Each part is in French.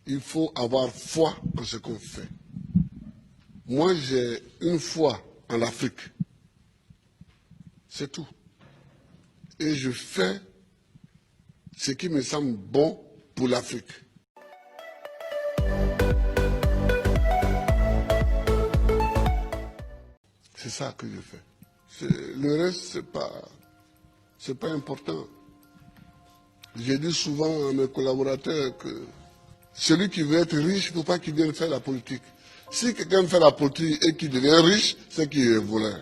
il faut avoir foi en ce qu'on fait. Moi, j'ai une foi en l'Afrique. C'est tout. Et je fais ce qui me semble bon pour l'Afrique. C'est ça que je fais. Le reste, c'est pas important. J'ai dit souvent à mes collaborateurs que celui qui veut être riche, il ne faut pas qu'il vienne faire la politique. Si quelqu'un fait la politique et qu'il devient riche, c'est qu'il est voleur.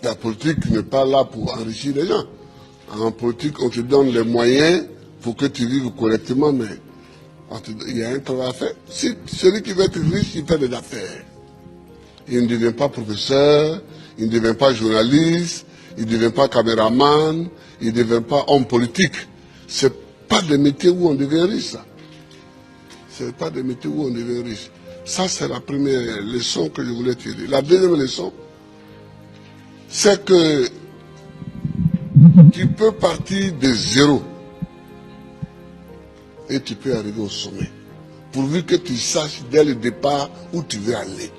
La politique n'est pas là pour enrichir les gens. En politique, on te donne les moyens pour que tu vives correctement, mais il y a un travail à faire. Si celui qui veut être riche, il fait des affaires. Il ne devient pas professeur, il ne devient pas journaliste, il ne devient pas caméraman, il ne devient pas homme politique. Ce n'est pas des métiers où on devient riche, ça. Ce n'est pas des métiers où on devient riche. Ça, c'est la première leçon que je voulais tirer. La deuxième leçon, c'est que tu peux partir de zéro et tu peux arriver au sommet. Pourvu que tu saches dès le départ où tu veux aller.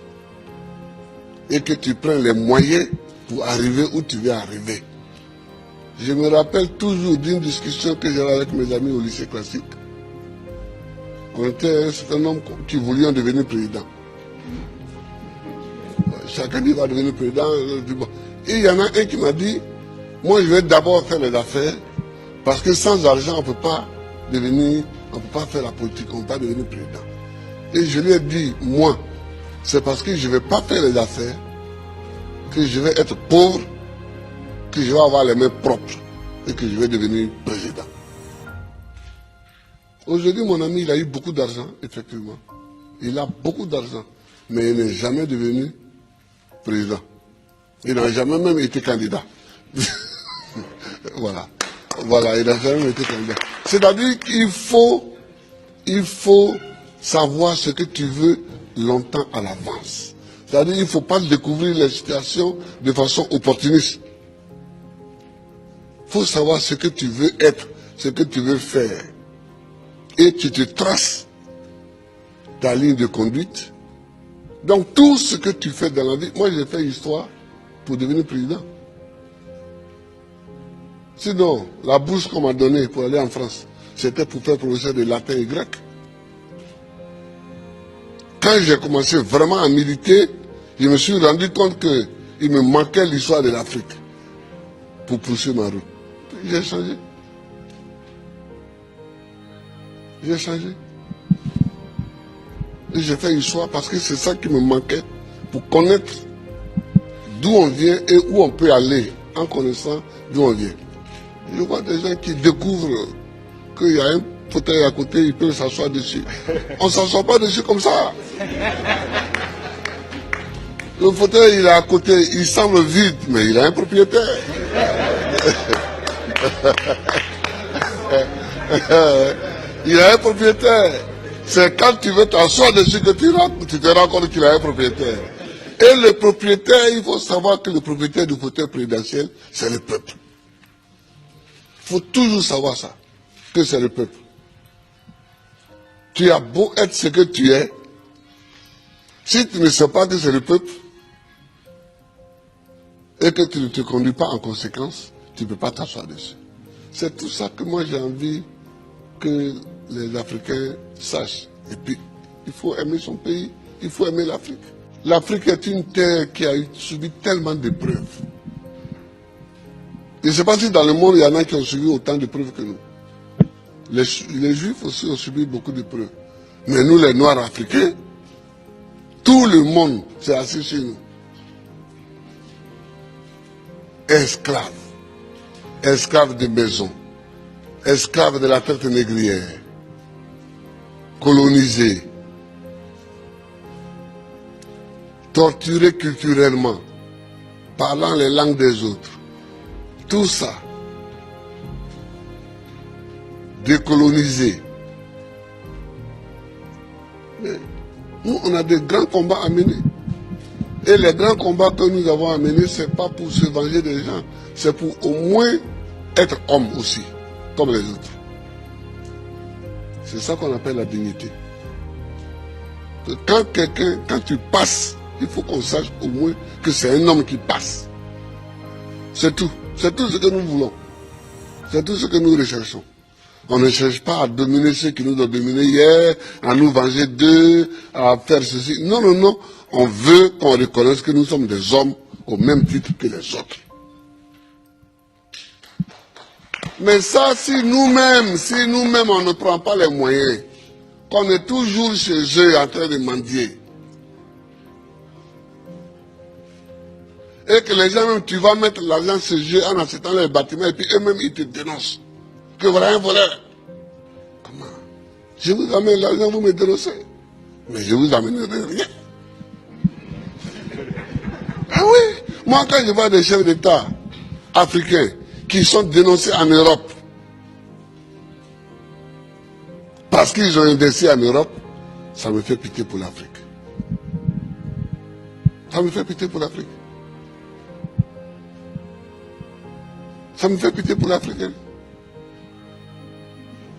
Et que tu prennes les moyens pour arriver où tu veux arriver. Je me rappelle toujours d'une discussion que j'avais avec mes amis au lycée classique. On était un certain nombre qui voulions devenir président. Chacun dit va devenir président. Et il y en a un qui m'a dit, moi je vais d'abord faire les affaires, parce que sans argent on ne peut pas faire la politique, on ne peut pas devenir président. Et je lui ai dit, moi, c'est parce que je ne vais pas faire les affaires, que je vais être pauvre, que je vais avoir les mains propres et que je vais devenir président. Aujourd'hui, mon ami, il a eu beaucoup d'argent, effectivement. Il a beaucoup d'argent, mais il n'est jamais devenu président. Il n'a jamais même été candidat. Voilà, il n'a jamais été candidat. C'est-à-dire qu'il faut savoir ce que tu veux longtemps à l'avance. C'est-à-dire qu'il ne faut pas découvrir les situations de façon opportuniste. Il faut savoir ce que tu veux être, ce que tu veux faire. Et tu te traces ta ligne de conduite. Donc tout ce que tu fais dans la vie, moi j'ai fait histoire pour devenir président. Sinon, la bourse qu'on m'a donnée pour aller en France, c'était pour faire professeur de latin et grec. Quand j'ai commencé vraiment à militer, je me suis rendu compte qu'il me manquait l'histoire de l'Afrique pour poursuivre ma route. J'ai changé. J'ai changé. Et j'ai fait histoire parce que c'est ça qui me manquait pour connaître d'où on vient et où on peut aller en connaissant d'où on vient. Je vois des gens qui découvrent qu'il y a un fauteuil à côté, ils peuvent s'asseoir dessus. On ne s'assoit pas dessus comme ça. Le fauteuil, il est à côté, il semble vide, mais il a un propriétaire. Il a un propriétaire. C'est quand tu veux t'asseoir dessus que tu te rends compte qu'il a un propriétaire. Et le propriétaire, il faut savoir que le propriétaire du fauteuil présidentiel, c'est le peuple. Il faut toujours savoir ça, que c'est le peuple. Tu as beau être ce que tu es, si tu ne sais pas que c'est le peuple, et que tu ne te conduis pas en conséquence, tu ne peux pas t'asseoir dessus. C'est tout ça que moi j'ai envie que les Africains sachent. Et puis, il faut aimer son pays, il faut aimer l'Afrique. L'Afrique est une terre qui a subi tellement d'épreuves. Je ne sais pas si dans le monde, il y en a qui ont subi autant d'épreuves que nous. Les Juifs aussi ont subi beaucoup d'épreuves. Mais nous, les Noirs africains, tout le monde s'est assis chez nous. Esclaves. Esclaves de maison. Esclaves de la traite négrière. Colonisés. Torturés culturellement. Parlant les langues des autres. Tout ça. Décolonisés. Mais nous, on a des grands combats à mener. Et les grands combats que nous avons à mener, ce n'est pas pour se venger des gens. C'est pour au moins être homme aussi, comme les autres. C'est ça qu'on appelle la dignité. que quand tu passes, il faut qu'on sache au moins que c'est un homme qui passe. C'est tout. C'est tout ce que nous voulons. C'est tout ce que nous recherchons. On ne cherche pas à dominer ceux qui nous ont dominés hier, à nous venger d'eux, à faire ceci. Non, non, non. On veut qu'on reconnaisse que nous sommes des hommes au même titre que les autres. Mais ça, si nous-mêmes, on ne prend pas les moyens, qu'on est toujours chez eux en train de mendier, et que les gens, même, tu vas mettre l'argent chez eux en achetant les bâtiments, et puis eux-mêmes, ils te dénoncent. Que voilà un voleur. Comment? Je vous amène l'argent, vous me dénoncez. Mais je vous amènerai rien. Ah oui? Moi, quand je vois des chefs d'État africains qui sont dénoncés en Europe, parce qu'ils ont investi en Europe, ça me fait pitié pour l'Afrique. Ça me fait pitié pour l'Afrique. Ça me fait pitié pour l'Afrique.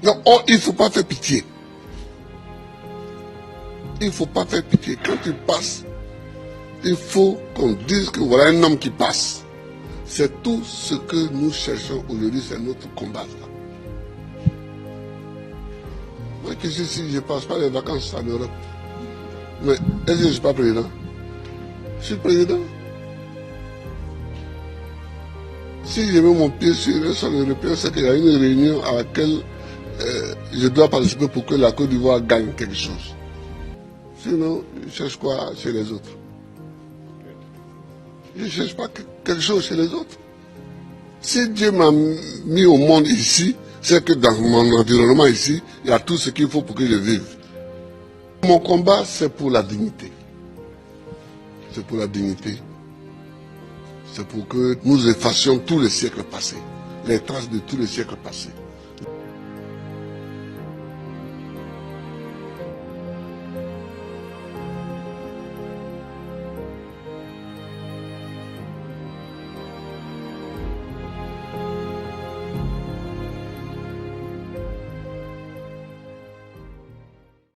Non, oh, il ne faut pas faire pitié. Il ne faut pas faire pitié. Quand tu passes, il faut qu'on dise que voilà un homme qui passe. C'est tout ce que nous cherchons aujourd'hui, c'est notre combat. Moi, que si je ne passe pas les vacances en Europe, mais est-ce que je ne suis pas président? Je suis président. Si je mets mon pied sur le sol européen, c'est qu'il y a une réunion à laquelle je dois participer pour que la Côte d'Ivoire gagne quelque chose. Sinon, je cherche quoi chez les autres? Je ne cherche pas quelque chose chez les autres. Si Dieu m'a mis au monde ici, c'est que dans mon environnement ici, il y a tout ce qu'il faut pour que je vive. Mon combat, c'est pour la dignité. C'est pour la dignité. C'est pour que nous effacions tous les siècles passés, les traces de tous les siècles passés.